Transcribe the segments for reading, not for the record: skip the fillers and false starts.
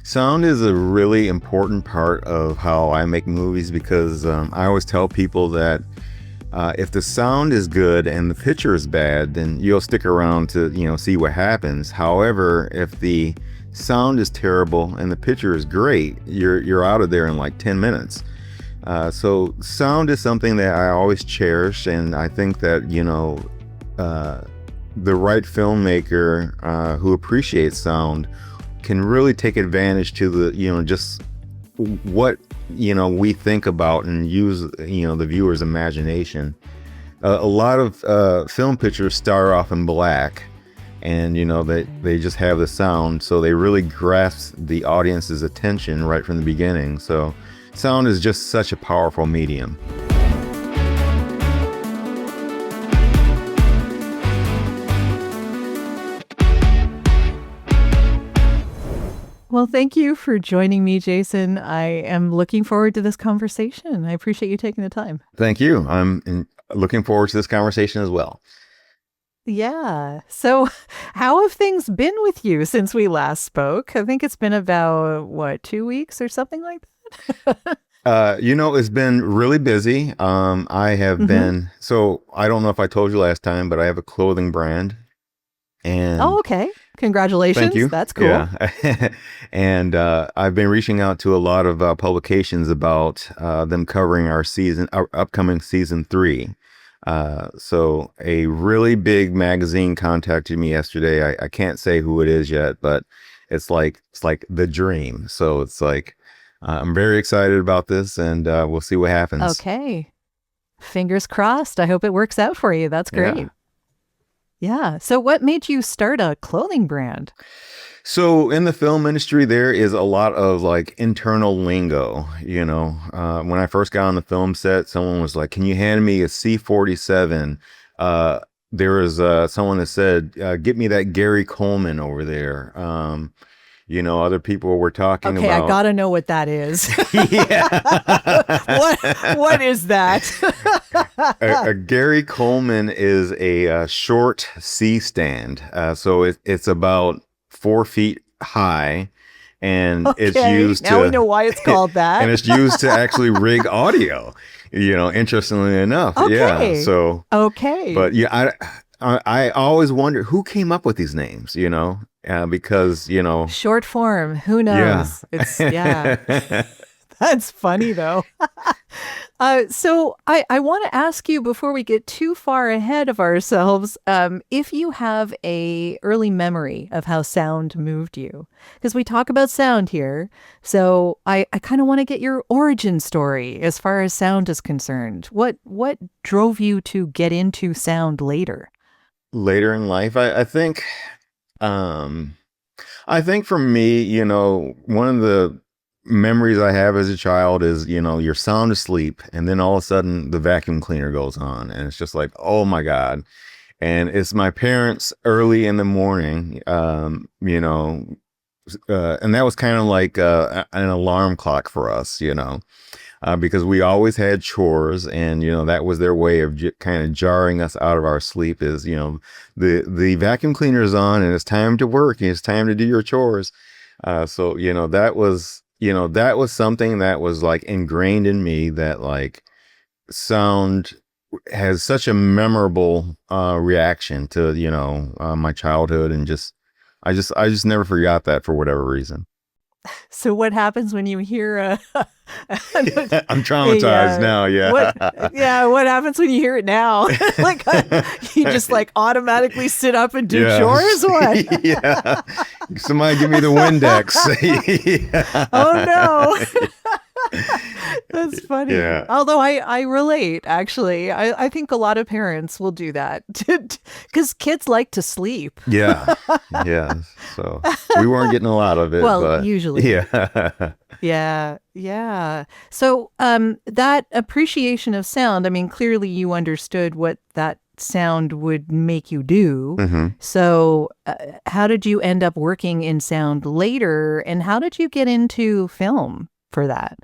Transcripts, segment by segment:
Sound is a really important part of how I make movies because I always tell people that if the sound is good and the picture is bad, then you'll stick around to see what happens. However, if the sound is terrible and the picture is great, you're out of there in like 10 minutes. So sound is something that I always cherish, and I think that the right filmmaker who appreciates sound can really take advantage to the just what we think about and use the viewer's imagination. A lot of film pictures start off in black, and they just have the sound, so they really grasp the audience's attention right from the beginning. So sound is just such a powerful medium. Well, thank you for joining me, Jayson. I am looking forward to this conversation. I appreciate you taking the time. Thank you. I'm looking forward to this conversation as well. Yeah. So how have things been with you since we last spoke? I think it's been about, 2 weeks or something like that? It's been really busy. I have been, so I don't know if I told you last time, but I have a clothing brand. And oh, okay. Congratulations. Thank you. That's cool. Yeah. And I've been reaching out to a lot of publications about them covering our upcoming season 3. So a really big magazine contacted me yesterday. I can't say who it is yet, but it's like the dream. So it's like I'm very excited about this, and we'll see what happens. Okay. Fingers crossed. I hope it works out for you. That's great. Yeah. So what made you start a clothing brand? So in the film industry, there is a lot of like internal lingo. When I first got on the film set, someone was like, "Can you hand me a C-47?" There was someone that said, "Get me that Gary Coleman over there." Other people were talking about. Okay, I gotta know what that is. What is that? a Gary Coleman is a short C-stand. So it's about 4 feet high, and it's used now we know why it's called that. And it's used to actually rig audio. Interestingly enough. Okay. Yeah. So okay. But yeah, I always wonder who came up with these names. Because short form. Who knows? Yeah. It's That's funny though. So I want to ask you before we get too far ahead of ourselves, if you have a early memory of how sound moved you, because we talk about sound here. So I kind of want to get your origin story as far as sound is concerned. What drove you to get into sound later? Later in life, I think for me, one of the memories I have as a child is, you're sound asleep, and then all of a sudden the vacuum cleaner goes on, and it's just like, oh my God. And it's my parents early in the morning, and that was kind of like an alarm clock for us, because we always had chores, and that was their way of kind of jarring us out of our sleep. Is the vacuum cleaner is on, and it's time to work, and it's time to do your chores. So that was something that was like ingrained in me, that like sound has such a memorable reaction to my childhood, and I just never forgot that for whatever reason. So what happens when you hear I'm traumatized now. Yeah. What happens when you hear it now? Like you just like automatically sit up and do chores? What? Yeah. Somebody give me the Windex. Yeah. Oh no. That's funny. Yeah. Although I relate, actually. I think a lot of parents will do that because kids like to sleep. Yeah. Yeah. So we weren't getting a lot of it. Well, but usually. Yeah. Yeah. So that appreciation of sound, I mean, clearly you understood what that sound would make you do. Mm-hmm. So how did you end up working in sound later, and how did you get into film for that?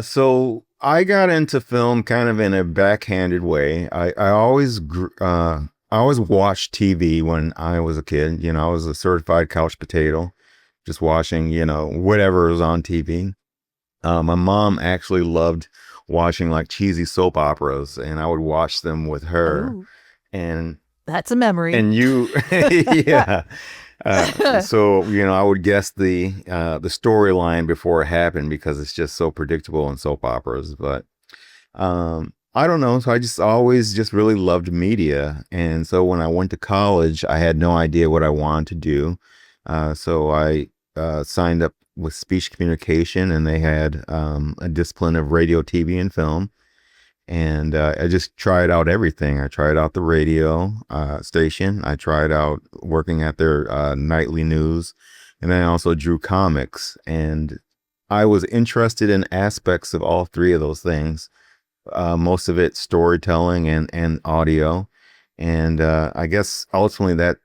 So I got into film kind of in a backhanded way. I always watched TV when I was a kid. I was a certified couch potato. just watching, whatever was on TV. My mom actually loved watching like cheesy soap operas, and I would watch them with her. Oh, And that's a memory. you, yeah. So I would guess the storyline before it happened because it's just so predictable in soap operas. But I don't know. So I just always just really loved media, and so when I went to college, I had no idea what I wanted to do. So I signed up with speech communication, and they had a discipline of radio, TV, and film. And I just tried out everything. I tried out the radio station. I tried out working at their nightly news. And then I also drew comics. And I was interested in aspects of all three of those things. Most of it storytelling and audio. And I guess ultimately that,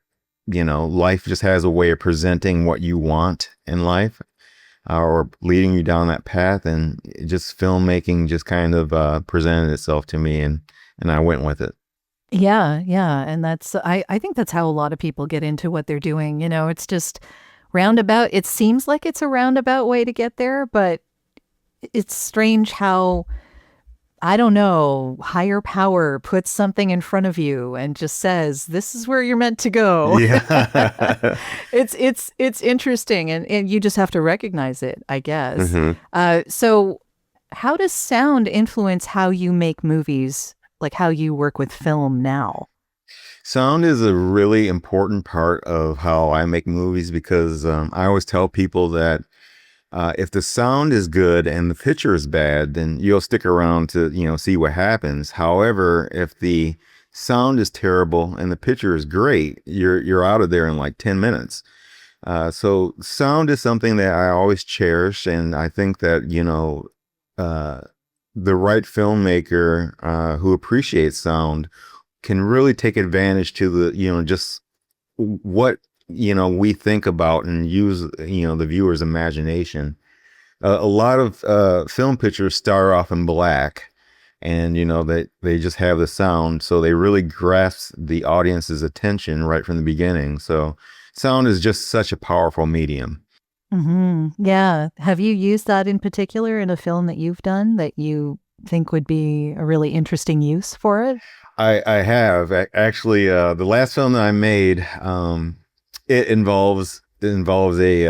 life just has a way of presenting what you want in life, or leading you down that path, and just filmmaking just kind of presented itself to me, and I went with it. Yeah, yeah. And I think that's how a lot of people get into what they're doing. It's just roundabout. It seems like it's a roundabout way to get there, but it's strange how, I don't know, higher power puts something in front of you and just says, this is where you're meant to go. Yeah. It's interesting, and you just have to recognize it, I guess. hmm So how does sound influence how you make movies, like how you work with film now? Sound is a really important part of how I make movies because I always tell people that if the sound is good and the picture is bad, then you'll stick around to, see what happens. However, if the sound is terrible and the picture is great, you're out of there in like 10 minutes. So sound is something that I always cherish, and I think that, uh, the right filmmaker who appreciates sound can really take advantage to the, just what, we think about and use, the viewer's imagination. A lot of film pictures start off in black, and they just have the sound, so they really grasp the audience's attention right from the beginning. So sound is just such a powerful medium. Yeah. Have you used that in particular in a film that you've done that you think would be a really interesting use for it? I have actually, the last film that I made, it involves a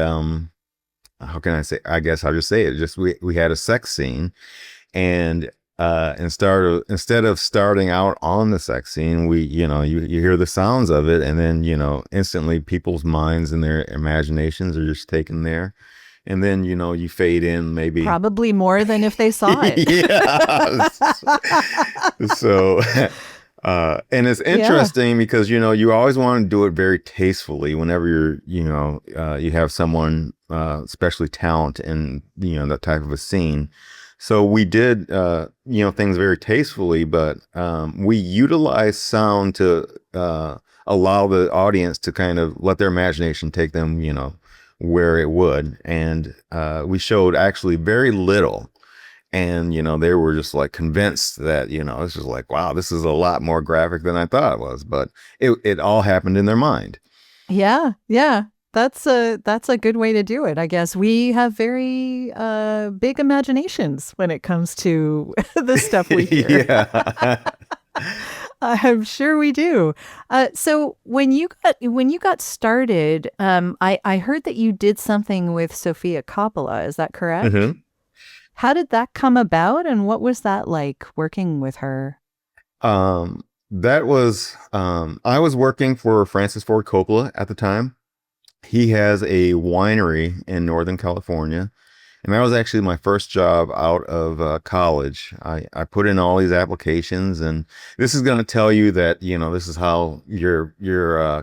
how can I say, I guess I'll just say it, just we had a sex scene, and instead of starting out on the sex scene, we you hear the sounds of it, and then instantly people's minds and their imaginations are just taken there, and then you fade in maybe. Probably more than if they saw it. Yeah. So and it's Yeah. interesting because you always want to do it very tastefully whenever you have someone especially talent in that type of a scene. So we did things very tastefully, but we utilize sound to allow the audience to kind of let their imagination take them where it would. And we showed actually very little, and they were just like convinced that it's just like, wow, this is a lot more graphic than I thought it was, but it all happened in their mind. Yeah. Yeah. That's a good way to do it. I guess we have very big imaginations when it comes to the stuff we hear. Yeah. I'm sure we do. So when you got started, I heard that you did something with Sofia Coppola. Is that correct? hmm How did that come about, and what was that like working with her? that was I was working for Francis Ford Coppola at the time. He has a winery in Northern California. And that was actually my first job out of college. I put in all these applications, and this is going to tell you that, this is how your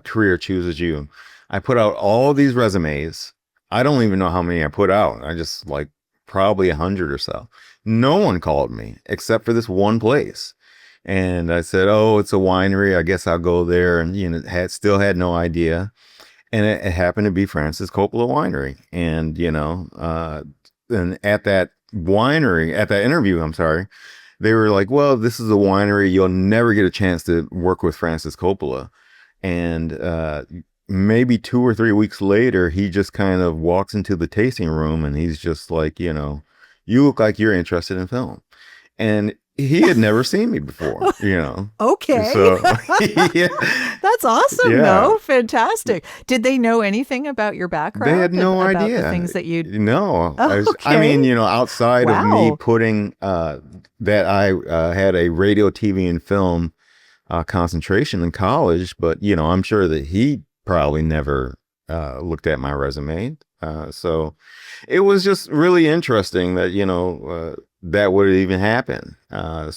career chooses you. I put out all these resumes. I don't even know how many I put out. I just like probably 100 or so. No one called me except for this one place. And I said, "Oh, it's a winery. I guess I'll go there." And still had no idea. And it happened to be Francis Coppola Winery. And and at that winery, at that interview, I'm sorry, they were like, "Well, this is a winery. You'll never get a chance to work with Francis Coppola." And maybe 2 or 3 weeks later, he just kind of walks into the tasting room and he's just like, you look like you're interested in film. And he had never seen me before. Okay. So, yeah, That's awesome, yeah, though. Fantastic. Did they know anything about your they had background and no about the idea. things that you No, I mean, Okay. outside of me Wow. putting that I had a radio, TV, and film concentration in college, but I'm sure that he probably never looked at my resume. So it was just really interesting that that would even happen. Uh,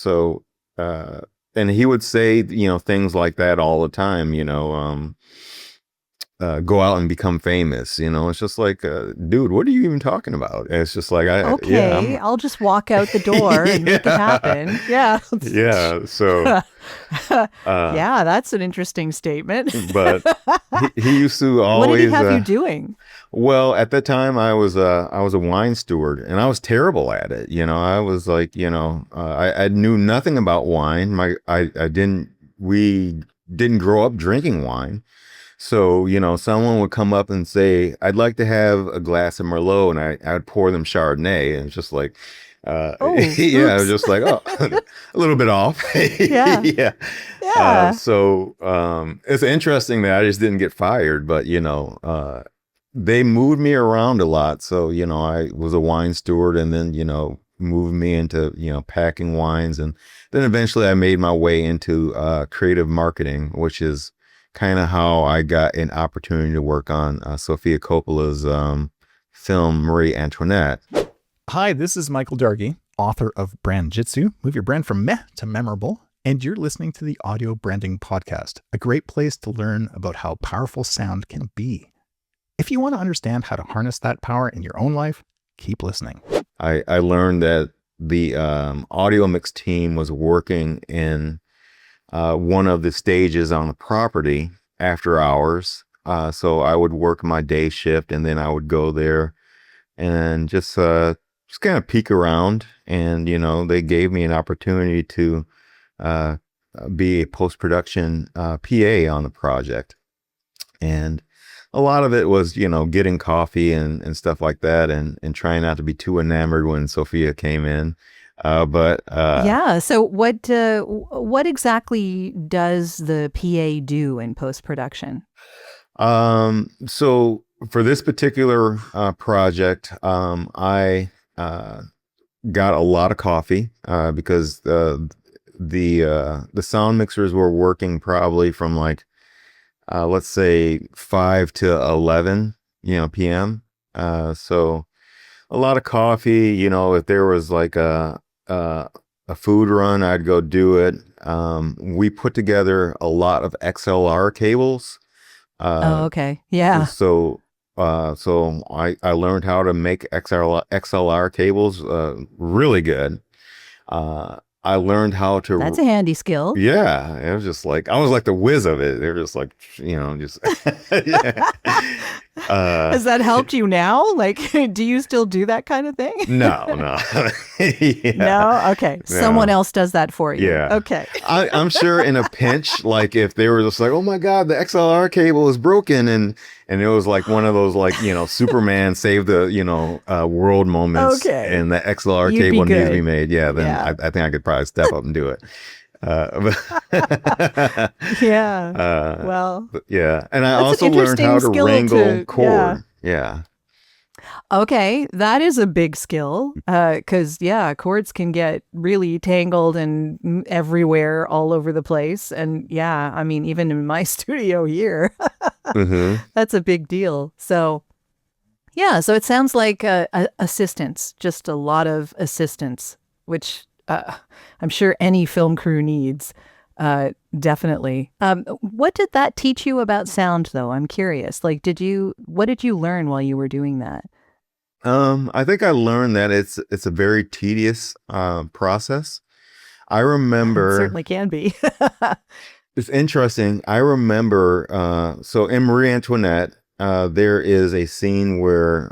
and he would say things like that all the time. Go out and become famous. It's just like, dude, what are you even talking about? And it's just like, yeah, Okay, I'll just walk out the door and make it yeah, happen. Yeah. yeah. So, uh, Yeah, that's an interesting statement. but he used to What did he always, have you doing? well, at that time I was a wine steward and I was terrible at it. I was like, I knew nothing about wine. I didn't, we didn't grow up drinking wine. So, someone would come up and say, I'd like to have a glass of Merlot, and I would pour them Chardonnay. And it's just like, Oh, yeah, I was oops. just like, oh, a little bit off. Yeah. Yeah. Yeah. So it's interesting that I just didn't get fired, but, they moved me around a lot. So, I was a wine steward and then, moved me into, packing wines. And then eventually I made my way into creative marketing, which is kind of how I got an opportunity to work on Sofia Coppola's film Marie Antoinette. Hi, this is Michael Dargy, author of Brand Jitsu. Move your brand from meh to memorable. And you're listening to the Audio Branding Podcast, a great place to learn about how powerful sound can be. If you want to understand how to harness that power in your own life, keep listening. I learned that the audio mix team was working in one of the stages on the property after hours. So I would work my day shift and then I would go there and just kind of peek around. And, they gave me an opportunity to uh, be a post-production PA on the project. And a lot of it was, getting coffee and stuff like that and trying not to be too enamored when Sophia came in. But Yeah. So what exactly does the PA do in post-production? So for this particular project, I got a lot of coffee because the sound mixers were working probably from like let's say 5 to 11 p.m. So a lot of coffee. If there was like a food run, I'd go do it. We put together a lot of XLR cables. Oh, Uh, okay. Yeah. so I learned how to make XLR cables really good. I learned how That's to, a handy skill. yeah, it was just like, I was like the whiz of it. They were just like, just, yeah. Uh, Has that helped you now? Like, do you still do that kind of thing? no, no. Yeah, No? Okay. Someone no. else does that for you. Yeah. Okay. I'm sure in a pinch, like if they were just like, oh my God, the XLR cable is broken and it was like one of those like, Superman save the, world moments Okay. and the XLR You'd be cable needs to be good. made. Yeah, then Yeah. I think I could probably step up and do it. But, Yeah. uh, Well, but yeah. And I that's an also learned interesting how to skill wrangle to, yeah. cord. Yeah. Okay, that is a big skill. Because yeah, chords can get really tangled and everywhere, all over the place. And yeah, I mean, even in my studio here, Hmm. that's a big deal. So yeah, so it sounds like assistance, just a lot of assistance, which I'm sure any film crew needs. Definitely. What did that teach you about sound, though? I'm curious. Like, what did you learn while you were doing that? I think I learned that it's a very tedious process. I It remember certainly can be. it's interesting. I remember so in Marie Antoinette, there is a scene where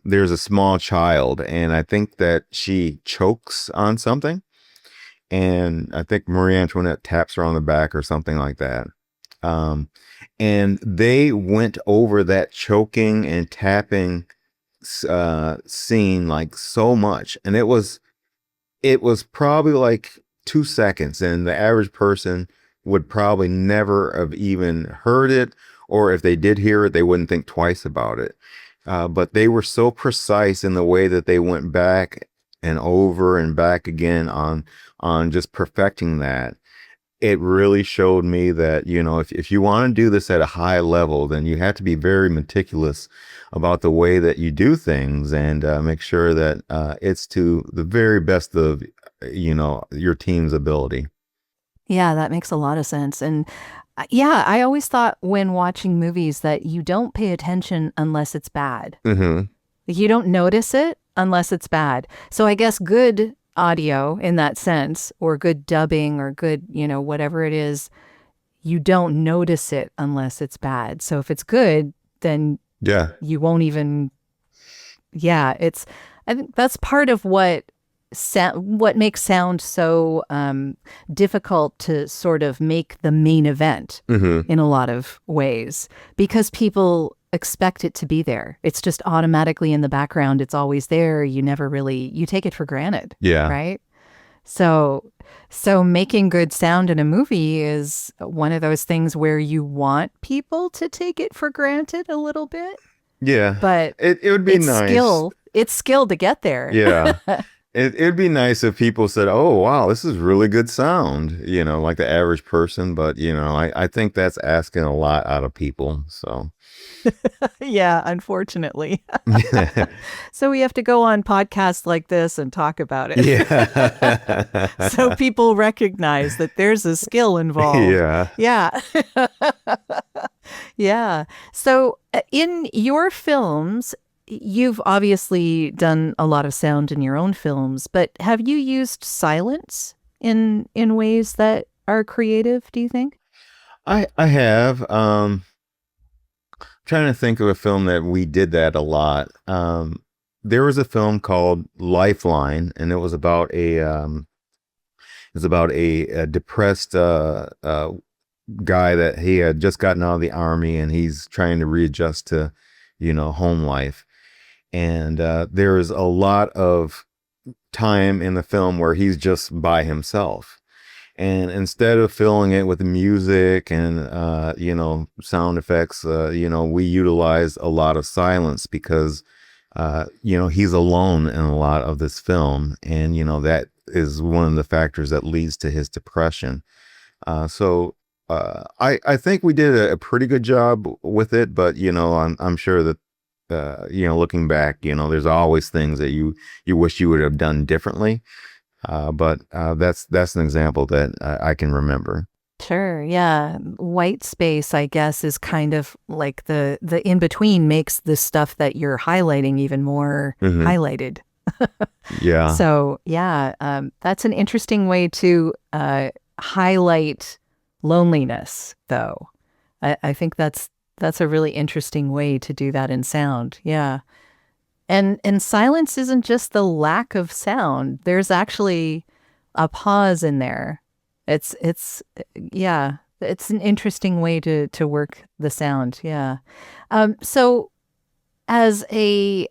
there's a small child, and I think that she chokes on something, and I think Marie Antoinette taps her on the back or something like that. And they went over that choking and tapping scene like so much, and it was probably like 2 seconds, and the average person would probably never have even heard it, or if they did hear it, they wouldn't think twice about it. But they were so precise in the way that they went back and over and back again on just perfecting that. It really showed me that, if you want to do this at a high level, then you have to be very meticulous about the way that you do things, and make sure that it's to the very best of, your team's ability. Yeah, that makes a lot of sense. And yeah, I always thought when watching movies that you don't pay attention unless it's bad. Hmm. Like, you don't notice it unless it's bad. So I guess good audio in that sense, or good dubbing, or good, whatever it is, you don't notice it unless it's bad. So if it's good, then Yeah. you won't even, yeah, I think that's part of what makes sound so difficult to sort of make the main event Hmm. in a lot of ways, because people expect it to be there. It's just automatically in the background. It's always there. You never really, you take it for granted. Yeah. Right. So making good sound in a movie is one of those things where you want people to take it for granted a little bit, Yeah. but It would be it's nice. skill. It's skill to get there. Yeah. It'd be nice if people said, "Oh, wow, this is really good sound," like the average person. But, I think that's asking a lot out of people. So, Yeah, unfortunately. So we have to go on podcasts like this and talk about it. yeah. So people recognize that there's a skill involved. Yeah. Yeah. Yeah. So in your films, you've obviously done a lot of sound in your own films, but have you used silence in ways that are creative, do you think? I have. Trying to think of a film that we did that a lot. There was a film called Lifeline, and it was about a depressed guy that he had just gotten out of the army, and he's trying to readjust to, home life. And there is a lot of time in the film where he's just by himself. And instead of filling it with music and, sound effects, we utilize a lot of silence because, he's alone in a lot of this film. And, that is one of the factors that leads to his depression. I think we did a pretty good job with it, but, I'm sure that, looking back, there's always things that you wish you would have done differently. But that's an example that I can remember. Sure. Yeah. White space, I guess, is kind of like the in between makes the stuff that you're highlighting even more Hmm. highlighted. Yeah. So yeah, that's an interesting way to highlight loneliness, though. I think that's a really interesting way to do that in sound. Yeah. And silence isn't just the lack of sound. There's actually a pause in there. Yeah, it's an interesting way to work the sound. Yeah. So as a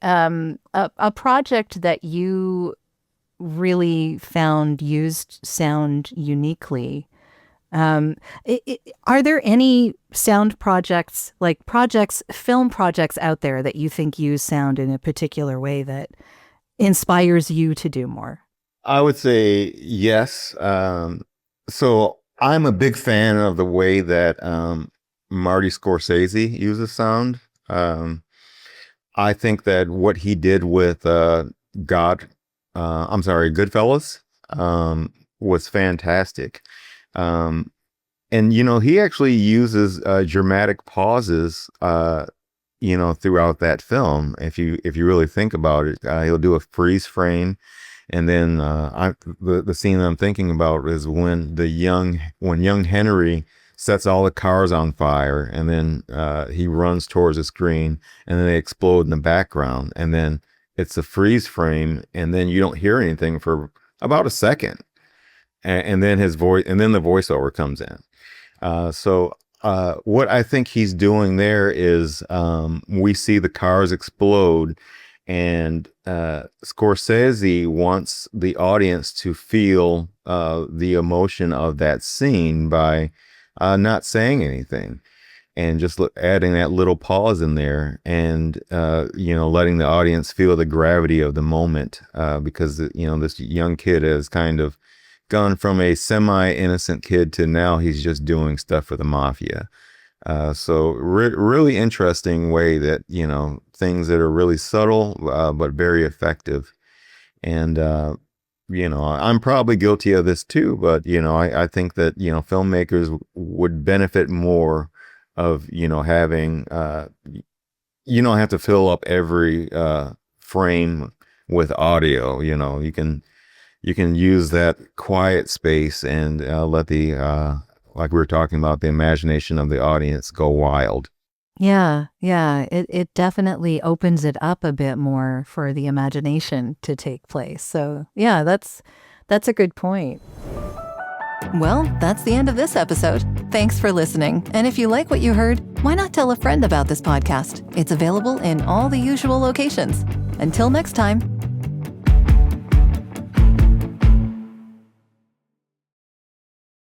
project that you really found used sound uniquely, are there any sound projects, like film projects out there that you think use sound in a particular way that inspires you to do more? I would say yes. So I'm a big fan of the way that Marty Scorsese uses sound. I think that what he did with Goodfellas, was fantastic. And he actually uses dramatic pauses, throughout that film. If you really think about it, he'll do a freeze frame, and then the scene I'm thinking about is when young Henry sets all the cars on fire, and then he runs towards the screen, and then they explode in the background, and then it's a freeze frame, and then you don't hear anything for about a second, and then his voice, and then the voiceover comes in. So what I think he's doing there is we see the cars explode, and Scorsese wants the audience to feel the emotion of that scene by not saying anything and just adding that little pause in there, and letting the audience feel the gravity of the moment, because this young kid has kind of gone from a semi-innocent kid to now he's just doing stuff for the mafia. So really interesting way that, things that are really subtle, but very effective. And, I'm probably guilty of this too, but, I think that, filmmakers would benefit more of, having, you don't have to fill up every frame with audio. You can use that quiet space and let the, like we were talking about, the imagination of the audience go wild. Yeah, it definitely opens it up a bit more for the imagination to take place. So yeah, that's a good point. Well, that's the end of this episode. Thanks for listening. And if you like what you heard, why not tell a friend about this podcast? It's available in all the usual locations. Until next time.